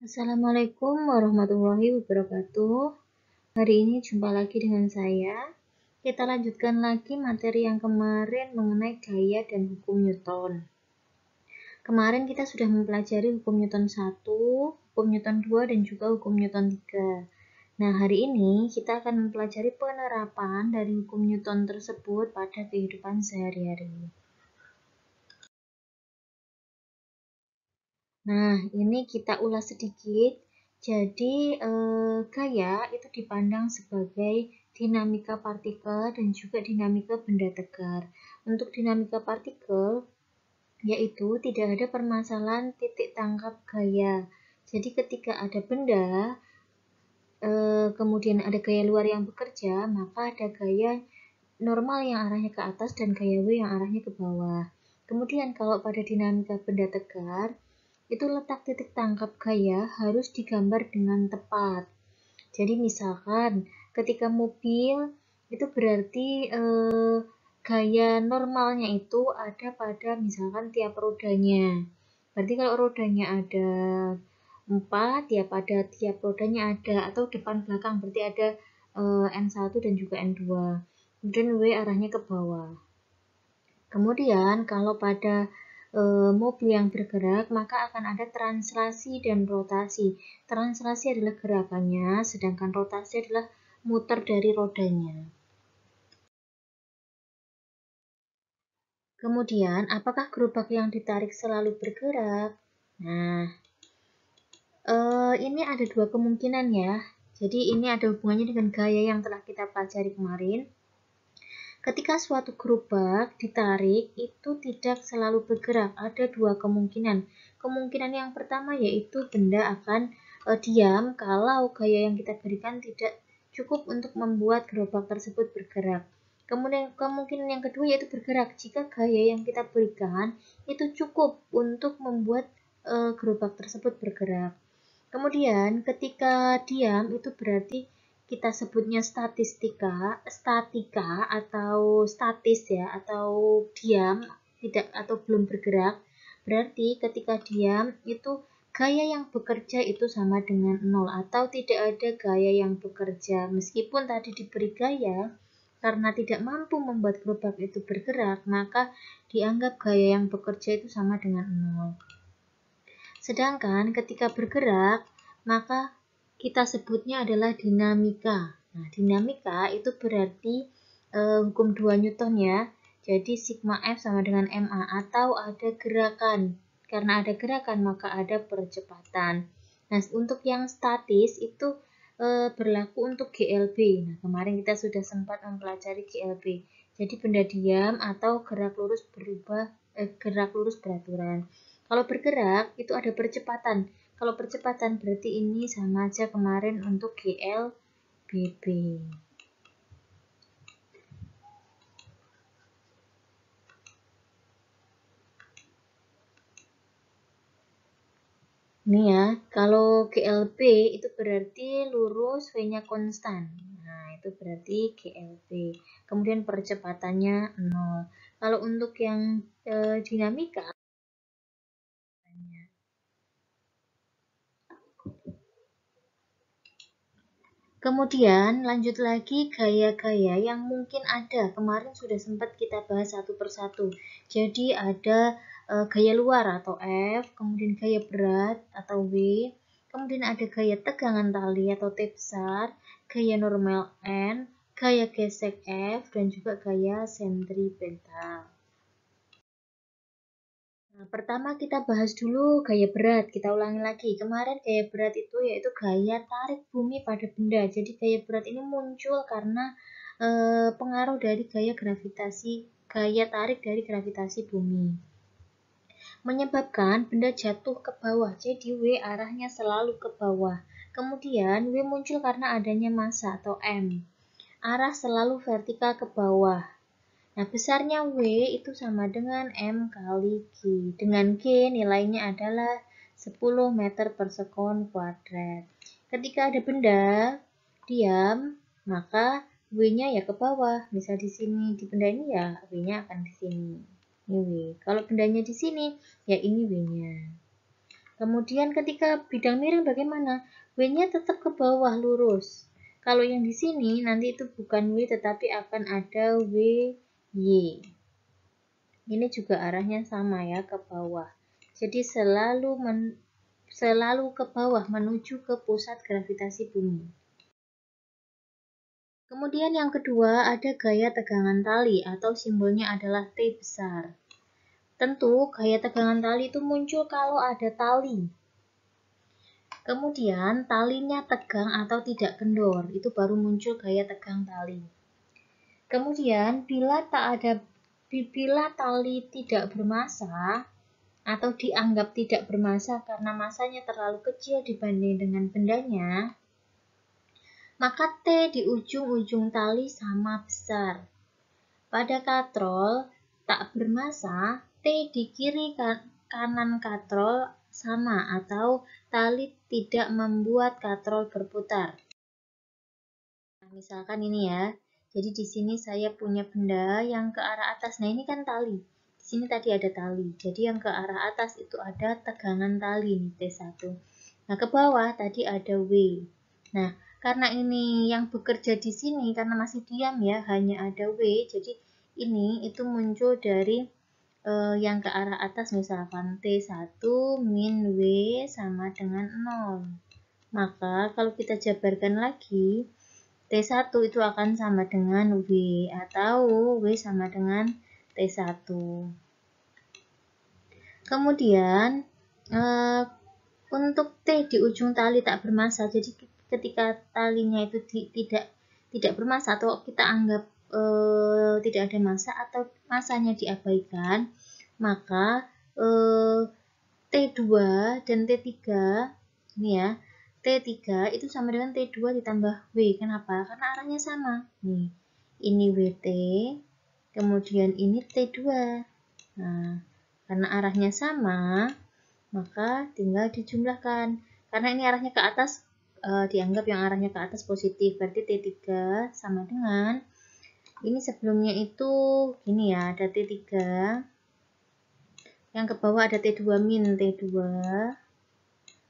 Assalamualaikum warahmatullahi wabarakatuh. Hari ini jumpa lagi dengan saya. Kita lanjutkan lagi materi yang kemarin mengenai gaya dan hukum Newton. Kemarin kita sudah mempelajari hukum Newton 1, hukum Newton 2, dan juga hukum Newton 3. Nah, hari ini kita akan mempelajari penerapan dari hukum Newton tersebut pada kehidupan sehari-hari. Nah, ini kita ulas sedikit. Jadi, gaya itu dipandang sebagai dinamika partikel dan juga dinamika benda tegar. Untuk dinamika partikel, yaitu tidak ada permasalahan titik tangkap gaya. Jadi, ketika ada benda, kemudian ada gaya luar yang bekerja, maka ada gaya normal yang arahnya ke atas dan gaya W yang arahnya ke bawah. Kemudian, kalau pada dinamika benda tegar, itu letak titik tangkap gaya harus digambar dengan tepat. Jadi misalkan ketika mobil itu berarti gaya normalnya itu ada pada misalkan tiap rodanya. Berarti kalau rodanya ada 4, ya pada tiap rodanya ada, atau depan belakang berarti ada N1 dan juga N2. Kemudian W arahnya ke bawah. Kemudian kalau pada mobil yang bergerak, maka akan ada translasi dan rotasi. Translasi adalah gerakannya, sedangkan rotasi adalah muter dari rodanya. Kemudian, apakah gerobak yang ditarik selalu bergerak? Nah, ini ada dua kemungkinan ya. Jadi ini ada hubungannya dengan gaya yang telah kita pelajari kemarin. Ketika suatu gerobak ditarik, itu tidak selalu bergerak. Ada dua kemungkinan. Kemungkinan yang pertama yaitu benda akan diam kalau gaya yang kita berikan tidak cukup untuk membuat gerobak tersebut bergerak. Kemudian kemungkinan yang kedua yaitu bergerak jika gaya yang kita berikan itu cukup untuk membuat gerobak tersebut bergerak. Kemudian ketika diam itu berarti kita sebutnya statika atau statis ya, atau diam, tidak atau belum bergerak. Berarti ketika diam itu gaya yang bekerja itu sama dengan 0 atau tidak ada gaya yang bekerja. Meskipun tadi diberi gaya, karena tidak mampu membuat gerobak itu bergerak, maka dianggap gaya yang bekerja itu sama dengan 0. Sedangkan ketika bergerak, maka kita sebutnya adalah dinamika. Nah, dinamika itu berarti hukum 2 Newton ya. Jadi sigma F sama dengan MA, atau ada gerakan. Karena ada gerakan maka ada percepatan. Nah, untuk yang statis itu berlaku untuk GLB. Nah, kemarin kita sudah sempat mempelajari GLB. Jadi benda diam atau gerak lurus beraturan. Kalau bergerak itu ada percepatan. Kalau percepatan berarti ini sama aja kemarin untuk GLBB. Ini ya, kalau GLB itu berarti lurus V-nya konstan. Nah, itu berarti GLB. Kemudian percepatannya 0. Kalau untuk yang dinamika, kemudian lanjut lagi gaya-gaya yang mungkin ada. Kemarin sudah sempat kita bahas satu persatu. Jadi ada gaya luar atau F, kemudian gaya berat atau W, kemudian ada gaya tegangan tali atau T besar, gaya normal N, gaya gesek F, dan juga gaya sentripetal. Nah, pertama kita bahas dulu gaya berat. Kita ulangi lagi. Kemarin gaya berat itu yaitu gaya tarik bumi pada benda. Jadi gaya berat ini muncul karena pengaruh dari gaya tarik dari gravitasi bumi. Menyebabkan benda jatuh ke bawah. Jadi W arahnya selalu ke bawah. Kemudian W muncul karena adanya massa atau M. Arah selalu vertikal ke bawah. Nah, besarnya W itu sama dengan M kali G. Dengan G nilainya adalah 10 meter per sekon kuadrat. Ketika ada benda diam, maka W-nya ya ke bawah. Misal di sini, di benda ini ya W-nya akan di sini. Ini W. Kalau bendanya di sini, ya ini W-nya. Kemudian ketika bidang miring bagaimana? W-nya tetap ke bawah lurus. Kalau yang di sini nanti itu bukan W tetapi akan ada WY. Ini juga arahnya sama ya, ke bawah. Jadi selalu ke bawah menuju ke pusat gravitasi bumi. Kemudian yang kedua ada gaya tegangan tali atau simbolnya adalah T besar. Tentu gaya tegangan tali itu muncul kalau ada tali. Kemudian talinya tegang atau tidak kendor, itu baru muncul gaya tegang tali. Kemudian bila tali tidak bermassa atau dianggap tidak bermassa karena massanya terlalu kecil dibanding dengan bendanya, maka T di ujung-ujung tali sama besar. Pada katrol tak bermassa, T di kiri kanan katrol sama atau tali tidak membuat katrol berputar. Nah, misalkan ini ya. Jadi di sini saya punya benda yang ke arah atas. Nah, ini kan tali. Di sini tadi ada tali. Jadi yang ke arah atas itu ada tegangan tali nih, T1. Nah, ke bawah tadi ada W. Nah, karena ini yang bekerja di sini karena masih diam ya, hanya ada W. Jadi ini itu muncul dari yang ke arah atas, misalkan T1 min W sama dengan 0. Maka kalau kita jabarkan lagi, T1 itu akan sama dengan W atau W sama dengan T1. Kemudian untuk T di ujung tali tak bermassa, jadi ketika talinya itu tidak bermassa atau kita anggap tidak ada massa atau massanya diabaikan, maka T2 dan T3 ini ya, T3 itu sama dengan T2 ditambah W. Kenapa? Karena arahnya sama. Nih, ini WT, kemudian ini T2. Nah, karena arahnya sama, maka tinggal dijumlahkan. Karena ini arahnya ke atas, dianggap yang arahnya ke atas positif. Berarti T3 sama dengan, ini sebelumnya itu gini ya, ada T3. Yang ke bawah ada T2 min T2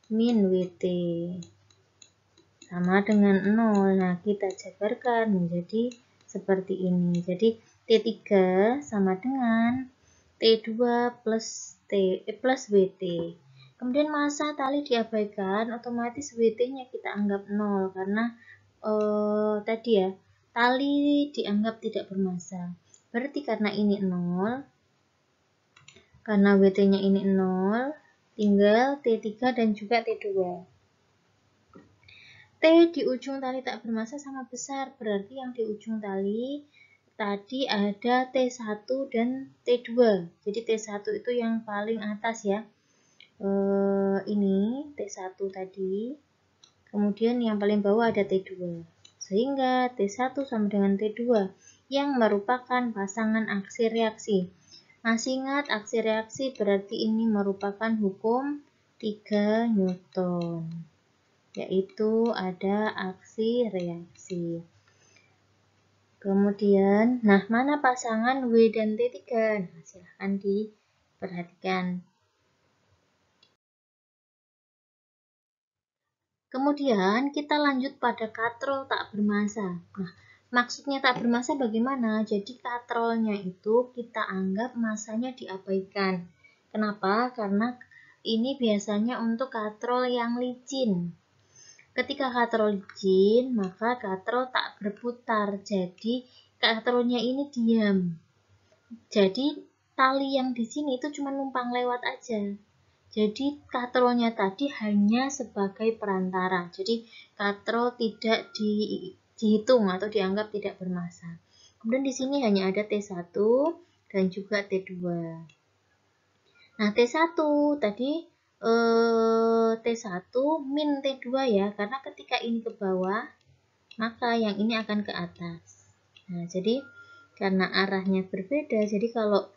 min WT sama dengan 0. Nah, kita jabarkan menjadi seperti ini. Jadi T3 sama dengan T2 plus WT. Kemudian massa tali diabaikan, otomatis WT-nya kita anggap 0 karena tadi ya, tali dianggap tidak bermassa. Berarti karena ini 0, karena WT-nya ini 0, tinggal T3 dan juga T2. T di ujung tali tak bermassa sama besar, berarti yang di ujung tali tadi ada T1 dan T2. Jadi T1 itu yang paling atas ya. Ini T1 tadi. Kemudian yang paling bawah ada T2. Sehingga T1 sama dengan T2 yang merupakan pasangan aksi reaksi. Masih ingat aksi reaksi berarti ini merupakan hukum 3 Newton, yaitu ada aksi reaksi. Kemudian, nah mana pasangan W dan T3? Nah, silahkan diperhatikan. Kemudian kita lanjut pada katrol tak bermassa. Nah, maksudnya tak bermassa bagaimana? Jadi katrolnya itu kita anggap massanya diabaikan. Kenapa? Karena ini biasanya untuk katrol yang licin. Ketika katrol licin, maka katrol tak berputar. Jadi katrolnya ini diam. Jadi tali yang di sini itu cuma numpang lewat aja. Jadi katrolnya tadi hanya sebagai perantara. Jadi katrol tidak dihitung atau dianggap tidak bermassa. Kemudian di sini hanya ada T1 dan juga T2. Nah, T1 tadi T1 min T2 ya, karena ketika ini ke bawah, maka yang ini akan ke atas. Nah, jadi karena arahnya berbeda, jadi kalau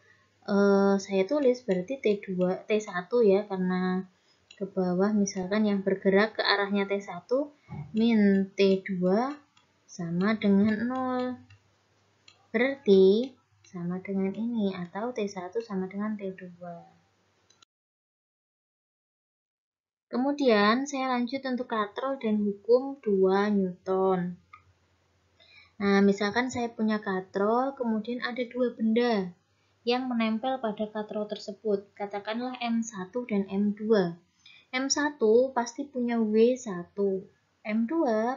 saya tulis berarti T1 ya, karena ke bawah misalkan yang bergerak ke arahnya T1 min T2 sama dengan 0. Berarti sama dengan ini atau T1 sama dengan T2. Kemudian saya lanjut untuk katrol dan hukum 2 Newton. Nah, misalkan saya punya katrol, kemudian ada dua benda yang menempel pada katrol tersebut. Katakanlah M1 dan M2. M1 pasti punya W1, M2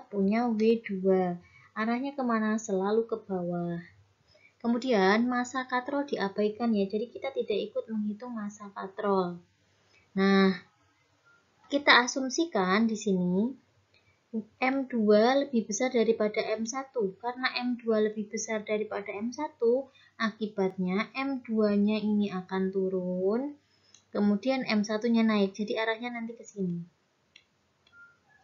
punya W2. Arahnya kemana? Selalu ke bawah. Kemudian massa katrol diabaikan ya, jadi kita tidak ikut menghitung massa katrol. Nah, kita asumsikan di sini M2 lebih besar daripada M1. Karena M2 lebih besar daripada M1, akibatnya M2-nya ini akan turun, kemudian M1-nya naik. Jadi arahnya nanti ke sini.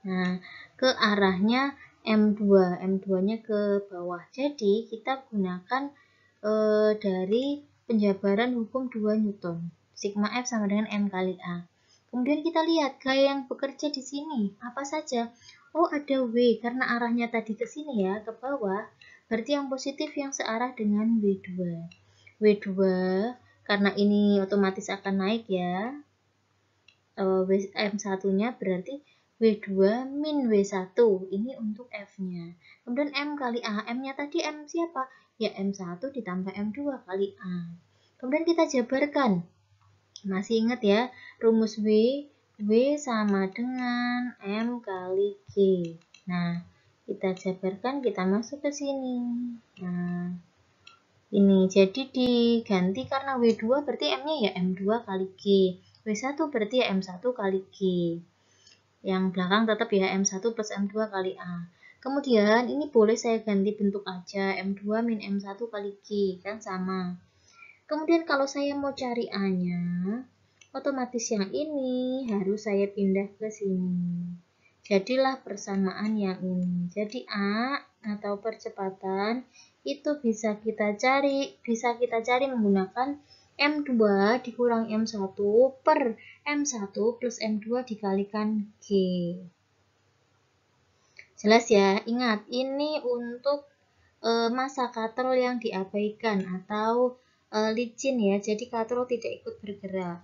Nah, ke arahnya M2, M2-nya ke bawah. Jadi kita gunakan dari penjabaran hukum 2 Newton. Sigma F sama dengan M kali A. Kemudian kita lihat gaya yang bekerja di sini apa saja. Oh, ada W karena arahnya tadi ke sini ya, ke bawah. Berarti yang positif yang searah dengan W2. W2 karena ini otomatis akan naik ya. M1-nya berarti W2 min W1. Ini untuk F-nya. Kemudian M kali A. M-nya tadi M siapa? Ya M1 ditambah M2 kali A. Kemudian kita jabarkan. Masih ingat ya, rumus W. W sama dengan M kali G. Nah, kita jabarkan, kita masuk ke sini. Nah, ini jadi diganti karena W2 berarti M-nya ya M2 kali G. W1 berarti ya M1 kali G. Yang belakang tetap ya M1 plus M2 kali A. Kemudian ini boleh saya ganti bentuk aja. M2 min M1 kali G. Kan sama. Kemudian kalau saya mau cari A-nya, otomatis yang ini harus saya pindah ke sini. Jadilah persamaan yang ini. Jadi A atau percepatan itu bisa kita cari menggunakan M2 dikurang M1 per M1 plus M2 dikalikan G. Jelas ya? Ingat, ini untuk massa katrol yang diabaikan atau licin ya. Jadi katrol tidak ikut bergerak.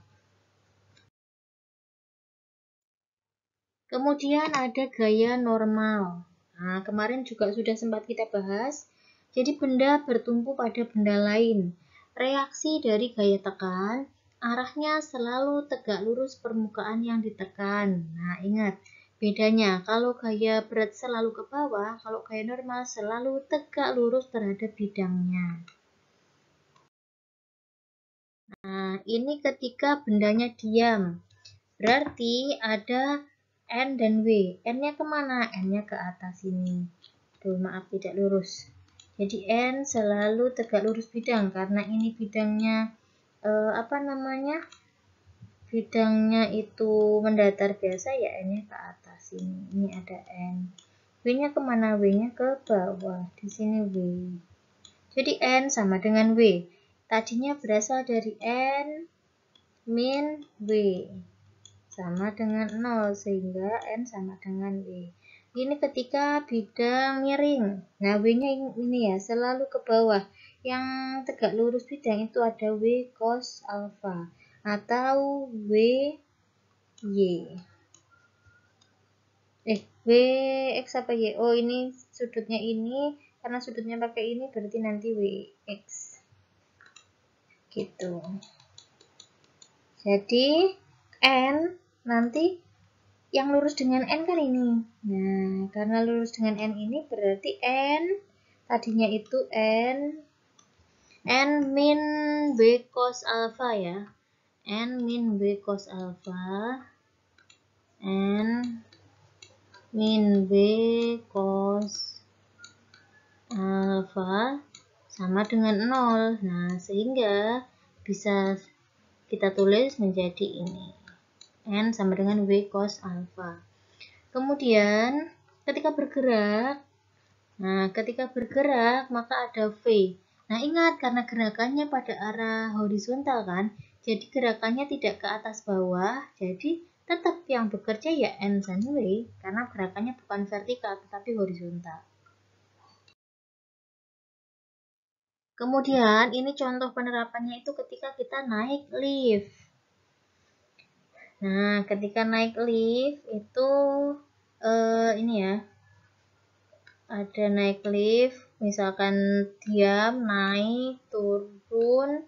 Kemudian ada gaya normal. Nah, kemarin juga sudah sempat kita bahas. Jadi benda bertumpu pada benda lain. Reaksi dari gaya tekan, arahnya selalu tegak lurus permukaan yang ditekan. Nah, ingat, bedanya kalau gaya berat selalu ke bawah, kalau gaya normal selalu tegak lurus terhadap bidangnya. Nah, ini ketika bendanya diam. Berarti ada N dan W. N-nya kemana? N-nya ke atas ini. Tuh, maaf tidak lurus. Jadi N selalu tegak lurus bidang karena ini bidangnya bidangnya itu mendatar biasa ya, N-nya ke atas ini. Ini ada N. W-nya kemana? W-nya ke bawah. Di sini W. Jadi N sama dengan W. Tadinya berasal dari N min W. Sama dengan 0 sehingga N sama dengan W. Ini ketika bidang miring. Nah, W-nya ini ya selalu ke bawah. Yang tegak lurus bidang itu ada W cos alpha atau W Y. W X apa Y? Oh, ini sudutnya ini karena sudutnya pakai ini berarti nanti W X. Gitu. Jadi N nanti yang lurus dengan N kan ini. Nah, karena lurus dengan N ini berarti N tadinya itu N min B cos alpha ya. N min B cos alpha. N min B cos alpha sama dengan 0. Nah, sehingga bisa kita tulis menjadi ini. N sama dengan W cos alpha. Kemudian ketika bergerak maka ada V. Nah, ingat karena gerakannya pada arah horizontal kan, jadi gerakannya tidak ke atas bawah, jadi tetap yang bekerja ya N dan W karena gerakannya bukan vertikal tetapi horizontal. Kemudian ini contoh penerapannya itu ketika kita naik lift. Nah, ketika naik lift itu ini ya, ada naik lift, misalkan diam, naik, turun.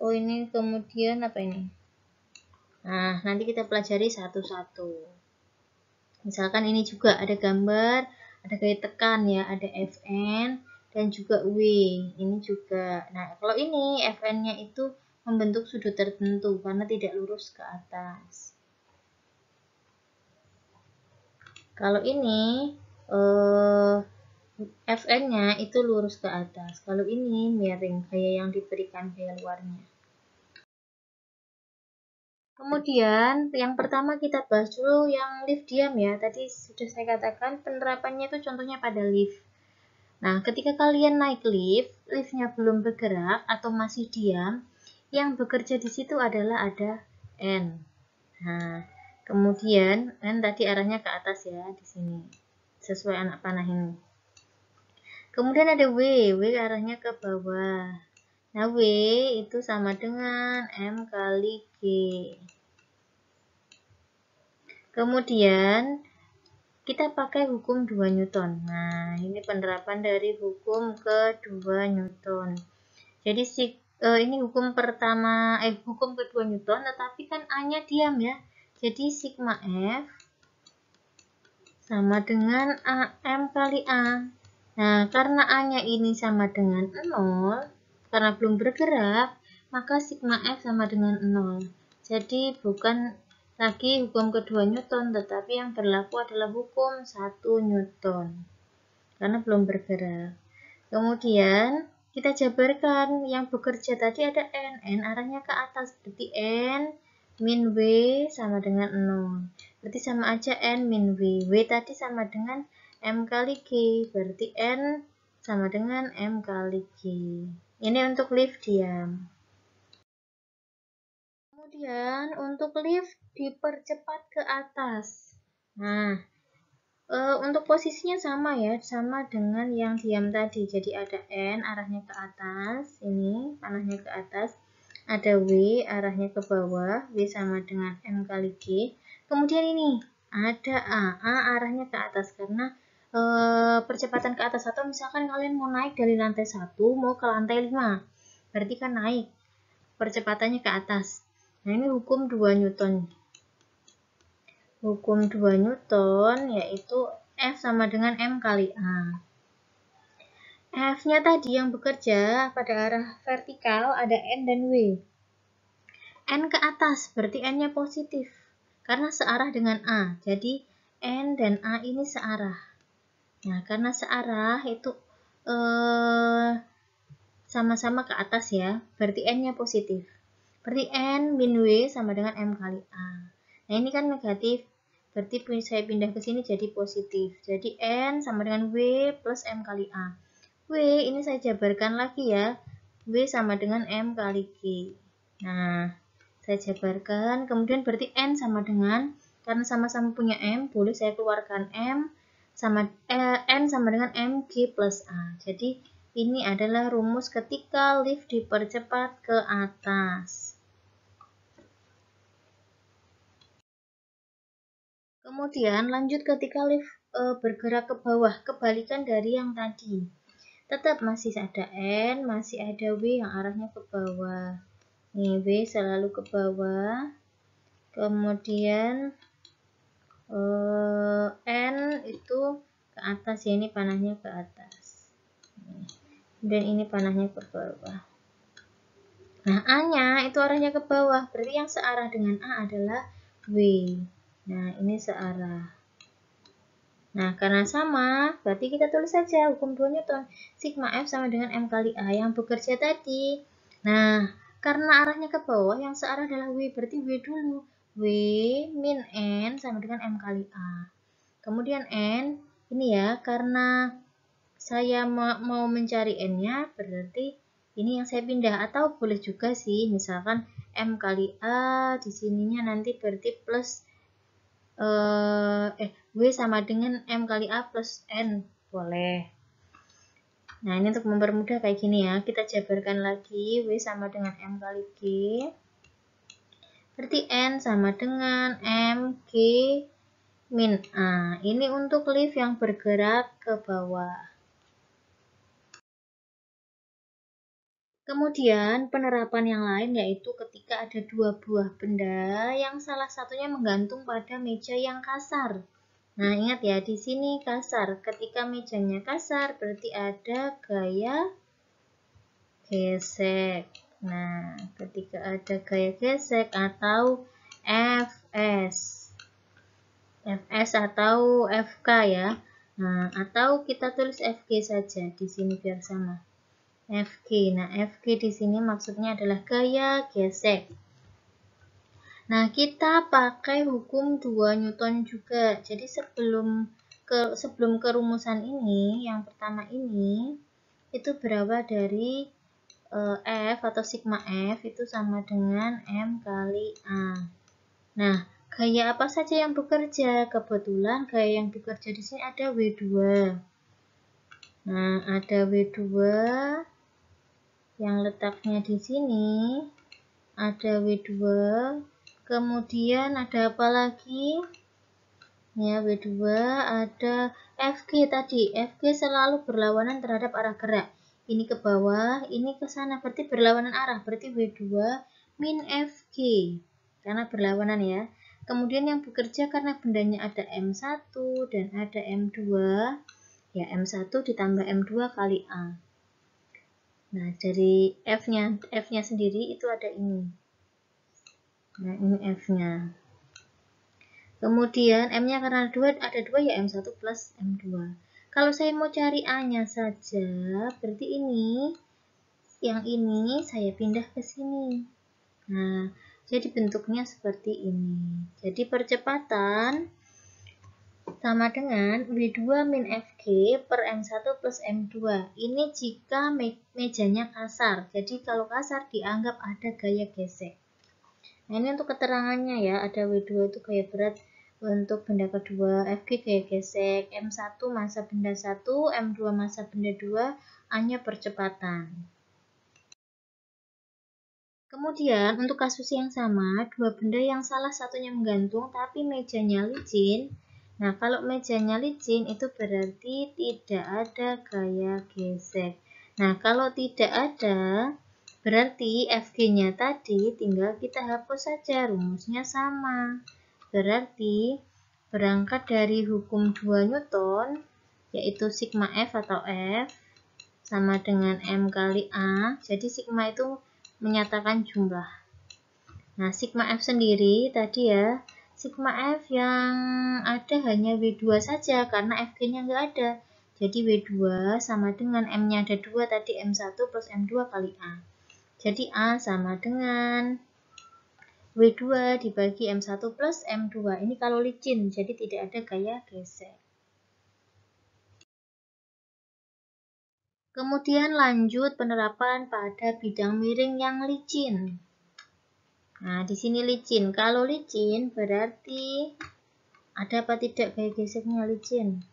Oh, ini kemudian apa ini? Nah, nanti kita pelajari satu-satu. Misalkan ini juga ada gambar, ada gaya tekan ya, ada Fn dan juga W. Ini juga. Nah, kalau ini Fn-nya itu membentuk sudut tertentu karena tidak lurus ke atas. Kalau ini Fn-nya itu lurus ke atas. Kalau ini miring, gaya yang diberikan gaya luarnya. Kemudian yang pertama kita bahas dulu yang lift diam ya. Tadi sudah saya katakan penerapannya itu contohnya pada lift. Nah, ketika kalian naik lift, liftnya belum bergerak atau masih diam, yang bekerja di situ adalah ada N. Nah, kemudian N tadi arahnya ke atas ya di sini, sesuai anak panah ini. Kemudian ada W, W arahnya ke bawah. Nah, W itu sama dengan M kali G. Kemudian kita pakai hukum 2 Newton. Nah, ini penerapan dari hukum kedua Newton. Jadi ini hukum pertama, hukum kedua Newton, tetapi kan A-nya diam ya. Jadi sigma F sama dengan AM kali A. Nah, karena A-nya ini sama dengan 0, karena belum bergerak, maka sigma F sama dengan 0. Jadi bukan lagi hukum kedua Newton, tetapi yang berlaku adalah hukum 1 Newton. Karena belum bergerak. Kemudian kita jabarkan yang bekerja tadi ada N. N arahnya ke atas, berarti N min W sama dengan 0. Berarti sama aja N min W. W tadi sama dengan M kali G, berarti N sama dengan M kali G. Ini untuk lift diam. Kemudian untuk lift dipercepat ke atas. Nah, untuk posisinya sama ya, sama dengan yang diam tadi. Jadi ada N arahnya ke atas, ini panahnya ke atas. Ada W arahnya ke bawah, W sama dengan M kali G. Kemudian ini ada A arahnya ke atas karena percepatan ke atas, atau misalkan kalian mau naik dari lantai 1 mau ke lantai 5. Berarti kan naik, percepatannya ke atas. Nah, ini hukum 2 Newton. Hukum 2 Newton yaitu F sama dengan M kali A. F-nya tadi yang bekerja pada arah vertikal ada N dan W. N ke atas berarti N-nya positif karena searah dengan A. Jadi N dan A ini searah. Nah, karena searah itu sama-sama ke atas ya, berarti N-nya positif. Berarti N min W sama dengan M kali A. Nah, ini kan negatif. Berarti saya pindah ke sini jadi positif. Jadi N sama dengan W plus M kali A. W ini saya jabarkan lagi ya. W sama dengan M kali G. Nah, saya jabarkan. Kemudian berarti N sama dengan, karena sama-sama punya M, boleh saya keluarkan M sama N sama dengan MG plus A. Jadi ini adalah rumus ketika lift dipercepat ke atas. Kemudian lanjut ketika lift bergerak ke bawah, kebalikan dari yang tadi. Tetap masih ada N, masih ada W yang arahnya ke bawah. Nih, W selalu ke bawah. Kemudian N itu ke atas ya, ini panahnya ke atas. Dan ini panahnya ke bawah. Nah, A-nya itu arahnya ke bawah, berarti yang searah dengan A adalah W. Nah, ini searah. Nah, karena sama, berarti kita tulis saja hukum 2 Newton. Sigma F sama dengan M kali A yang bekerja tadi. Nah, karena arahnya ke bawah, yang searah adalah W, berarti W dulu. W min N sama dengan M kali A. Kemudian N, ini ya, karena saya mau mencari N-nya, berarti ini yang saya pindah. Atau boleh juga sih, misalkan M kali A, di sininya nanti berarti plus W sama dengan M kali A plus N, boleh. Nah, ini untuk mempermudah kayak gini ya, kita jabarkan lagi. W sama dengan M kali G Berarti N sama dengan MG min A. Ini untuk lift yang bergerak ke bawah. Kemudian penerapan yang lain yaitu ketika ada dua buah benda yang salah satunya menggantung pada meja yang kasar. Nah, ingat ya, di sini kasar. Ketika mejanya kasar berarti ada gaya gesek. Nah, ketika ada gaya gesek atau Fs. Fs atau Fk ya. Nah, atau kita tulis Fg saja di sini biar sama. Fg. Nah, Fg di sini maksudnya adalah gaya gesek. Nah, kita pakai hukum 2 Newton juga. Jadi sebelum kerumusan ini, yang pertama ini itu berawal dari F atau sigma F itu sama dengan M kali A. Nah, gaya apa saja yang bekerja? Kebetulan gaya yang bekerja di sini ada W2. Nah, ada W2 yang letaknya di sini. Ada W2. Kemudian ada apa lagi? Ya, W2 ada Fg tadi. Fg selalu berlawanan terhadap arah gerak. Ini ke bawah, ini ke sana. Berarti berlawanan arah. Berarti W2 min Fg. Karena berlawanan ya. Kemudian yang bekerja karena bendanya ada M1 dan ada M2. Ya, M1 ditambah M2 kali A. Nah, dari F-nya sendiri itu ada ini. Nah, ini F-nya. Kemudian M-nya karena ada 2 ya M1 plus M2. Kalau saya mau cari A-nya saja, berarti yang ini saya pindah ke sini. Nah, jadi bentuknya seperti ini. Jadi percepatan sama dengan W2 min Fg per M1 plus M2. Ini jika mejanya kasar. Jadi kalau kasar dianggap ada gaya gesek. Nah, ini untuk keterangannya ya, ada W2 itu gaya berat untuk benda kedua, Fg gaya gesek, M1 massa benda 1, M2 massa benda 2, A-nya percepatan. Kemudian untuk kasus yang sama, dua benda yang salah satunya menggantung tapi mejanya licin. Nah, kalau mejanya licin itu berarti tidak ada gaya gesek. Nah, kalau tidak ada, berarti Fg-nya tadi tinggal kita hapus saja, rumusnya sama. Berarti berangkat dari hukum 2 Newton, yaitu sigma F atau F, sama dengan M kali A. Jadi sigma itu menyatakan jumlah. Nah, sigma F sendiri tadi ya, sigma F yang ada hanya W2 saja karena Fg-nya nggak ada. Jadi W2 sama dengan M-nya ada 2 tadi M1 plus M2 kali A. Jadi A sama dengan W2 dibagi M1 plus M2. Ini kalau licin, jadi tidak ada gaya gesek. Kemudian lanjut penerapan pada bidang miring yang licin. Nah, di sini licin. Kalau licin berarti ada apa tidak gaya geseknya licin?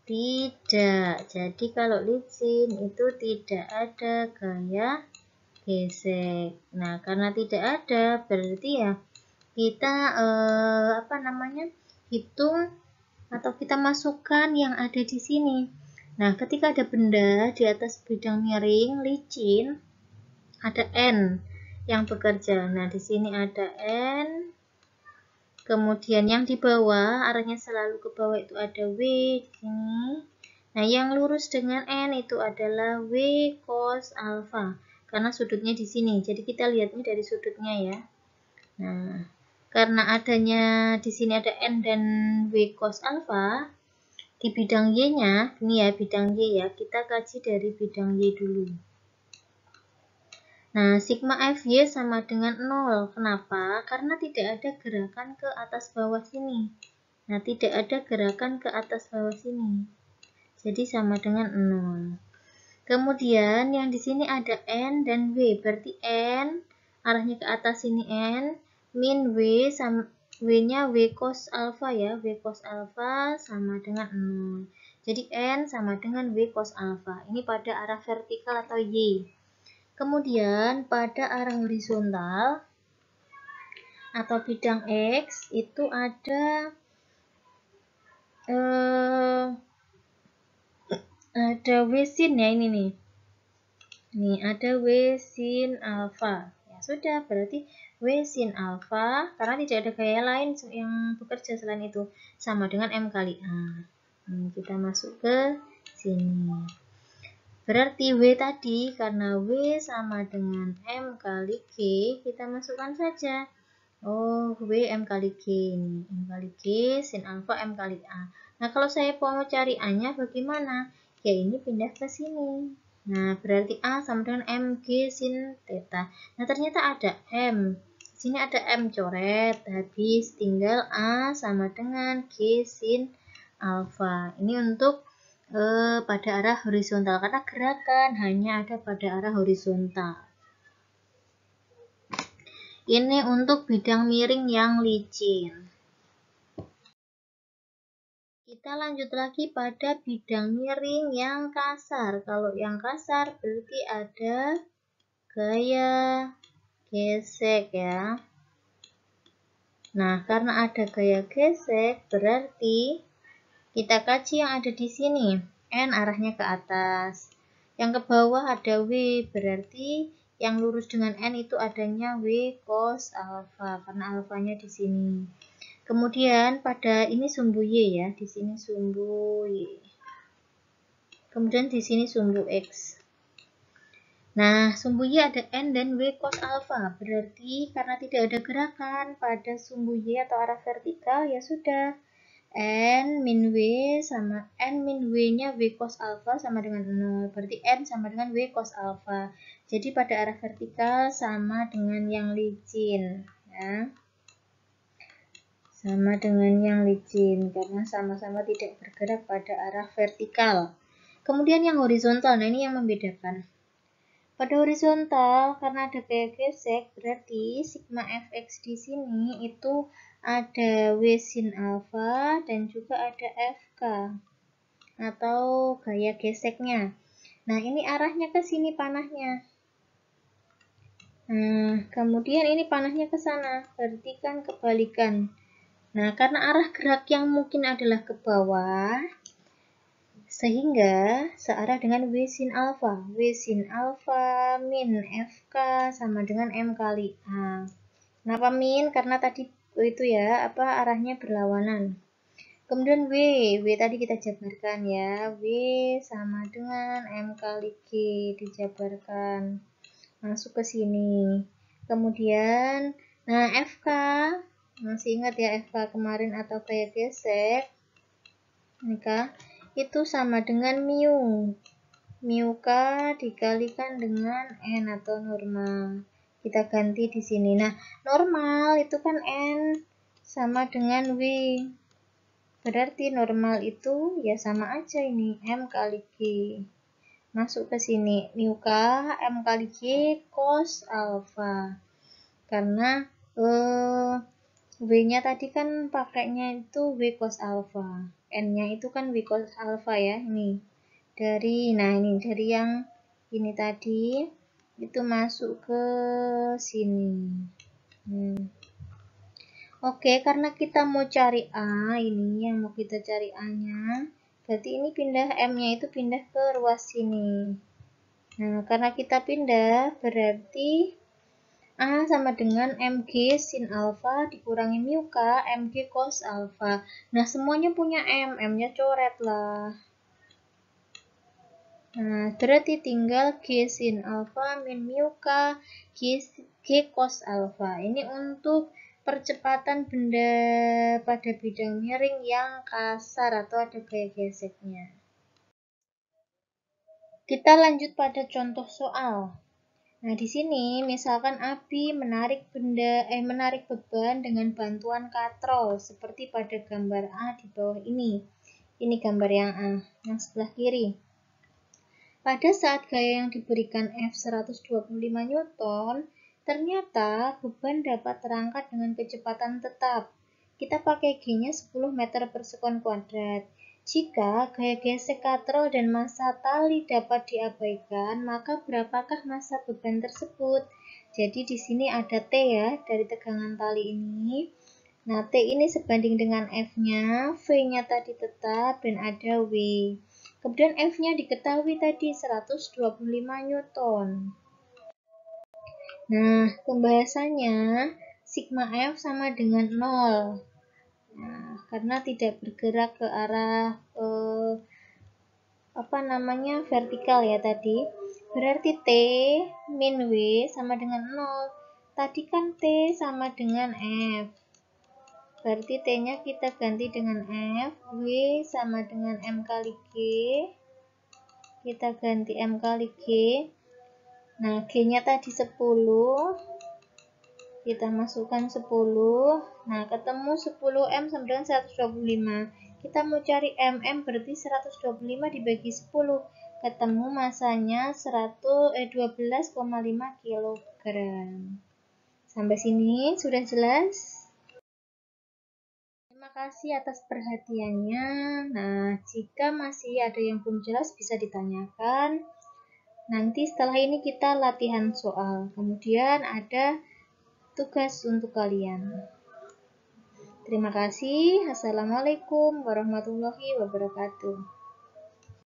Tidak. Jadi kalau licin itu tidak ada gaya gesek. Nah, karena tidak ada berarti ya kita hitung atau kita masukkan yang ada di sini. Nah, ketika ada benda di atas bidang miring licin, ada N yang bekerja. Nah, di sini ada N. Kemudian yang di bawah, arahnya selalu ke bawah itu ada W di sini. Nah, yang lurus dengan N itu adalah W cos alpha. Karena sudutnya di sini. Jadi kita lihatnya dari sudutnya ya. Nah, karena adanya di sini ada N dan W cos alpha, di bidang Y-nya, ini ya bidang Y ya, kita kaji dari bidang Y dulu. Nah, sigma Fy sama dengan 0. Kenapa? Karena tidak ada gerakan ke atas bawah sini. Nah, tidak ada gerakan ke atas bawah sini. Jadi sama dengan 0. Kemudian yang di sini ada N dan W. Berarti N arahnya ke atas sini N min W sama W-nya W cos alpha ya. W cos alpha sama dengan 0. Jadi N sama dengan W cos alpha. Ini pada arah vertikal atau Y. Kemudian pada arah horizontal, atau bidang X itu ada W sin ya, ini nih. Nih ada W sin alfa. Ya sudah, berarti W sin alfa karena tidak ada gaya lain yang bekerja selain itu sama dengan M kali A. Kita masuk ke sini. Berarti W tadi karena W sama dengan M kali G, kita masukkan saja. Oh, W M kali G ini. M kali G sin alfa M kali A. Nah, kalau saya mau cari A-nya bagaimana? Ya, ini pindah ke sini. Nah, berarti A sama dengan MG sin theta. Nah, ternyata ada M. Sini ada M coret. Habis tinggal A sama dengan G sin alfa. Ini untuk pada arah horizontal. Karena gerakan hanya ada pada arah horizontal. Ini untuk bidang miring yang licin. Kita lanjut lagi pada bidang miring yang kasar. Kalau yang kasar berarti ada gaya gesek ya. Nah, karena ada gaya gesek berarti kita kaji yang ada di sini. N arahnya ke atas. Yang ke bawah ada W, berarti yang lurus dengan N itu adanya W cos alfa karena alfanya di sini. Kemudian pada ini sumbu Y ya, di sini sumbu Y. Kemudian di sini sumbu X. Nah, sumbu Y ada N dan W cos alfa. Berarti karena tidak ada gerakan pada sumbu Y atau arah vertikal, ya sudah. N min W sama N min W-nya W cos alfa sama dengan 0. Berarti N sama dengan W cos alfa. Jadi pada arah vertikal sama dengan yang licin. Ya. Sama dengan yang licin karena sama-sama tidak bergerak pada arah vertikal. Kemudian yang horizontal, nah ini yang membedakan. Pada horizontal, karena ada gaya gesek, berarti sigma fx di sini itu ada W sin alfa dan juga ada fk atau gaya geseknya. Nah, ini arahnya ke sini panahnya. Nah, kemudian ini panahnya ke sana, berarti kan kebalikan. Nah, karena arah gerak yang mungkin adalah ke bawah, sehingga searah dengan W sin alfa. W sin alfa min FK sama dengan M kali A. Kenapa min? Karena tadi itu ya, arahnya berlawanan. Kemudian W tadi kita jabarkan ya. W sama dengan M kali G dijabarkan. Masuk ke sini. Kemudian, nah FK, masih ingat ya FK kemarin atau gaya gesek? Ini kah? Itu sama dengan mu. Mu K dikalikan dengan N atau normal. Kita ganti di sini. Nah, normal itu kan N sama dengan W. Berarti normal itu ya sama aja ini M kali G. Masuk ke sini. Mu K M kali G cos alfa. Karena W-nya tadi kan pakainya itu W cos alfa. N-nya itu kan W cos alfa ya. Ini dari yang ini tadi itu masuk ke sini. Oke, karena kita mau cari A, ini yang mau kita cari A-nya, berarti ini pindah M-nya itu pindah ke ruas sini. Nah, karena kita pindah, berarti A sama dengan MG sin alfa dikurangi mu K MG cos alfa. Nah, semuanya punya M, M-nya coret lah. Nah, berarti tinggal G sin alfa min mu K G cos alfa. Ini untuk percepatan benda pada bidang miring yang kasar atau ada gaya geseknya. Kita lanjut pada contoh soal. Nah, di sini misalkan Abi menarik beban dengan bantuan katrol seperti pada gambar A di bawah ini. Ini gambar yang A, yang sebelah kiri. Pada saat gaya yang diberikan F 125 Newton, ternyata beban dapat terangkat dengan kecepatan tetap. Kita pakai G-nya 10 meter per sekon kuadrat. Jika gaya gesek katrol dan massa tali dapat diabaikan, maka berapakah massa beban tersebut? Jadi di sini ada T ya dari tegangan tali ini. Nah, T ini sebanding dengan F-nya, V-nya tadi tetap, dan ada W. Kemudian F-nya diketahui tadi 125 Newton. Nah, pembahasannya, sigma F sama dengan 0. Nah, karena tidak bergerak ke arah vertikal ya tadi. Berarti T min W sama dengan 0. Tadi kan T sama dengan F. Berarti T-nya kita ganti dengan F, W sama dengan M kali G. Kita ganti M kali G. Nah, G-nya tadi 10. Kita masukkan 10. Nah, ketemu 10M sama dengan 125. Kita mau cari MM berarti 125 dibagi 10. Ketemu masanya 12,5 kg. Sampai sini sudah jelas? Terima kasih atas perhatiannya. Nah, jika masih ada yang belum jelas bisa ditanyakan. Nanti setelah ini kita latihan soal. Kemudian ada tugas untuk kalian. Terima kasih. Assalamualaikum warahmatullahi wabarakatuh.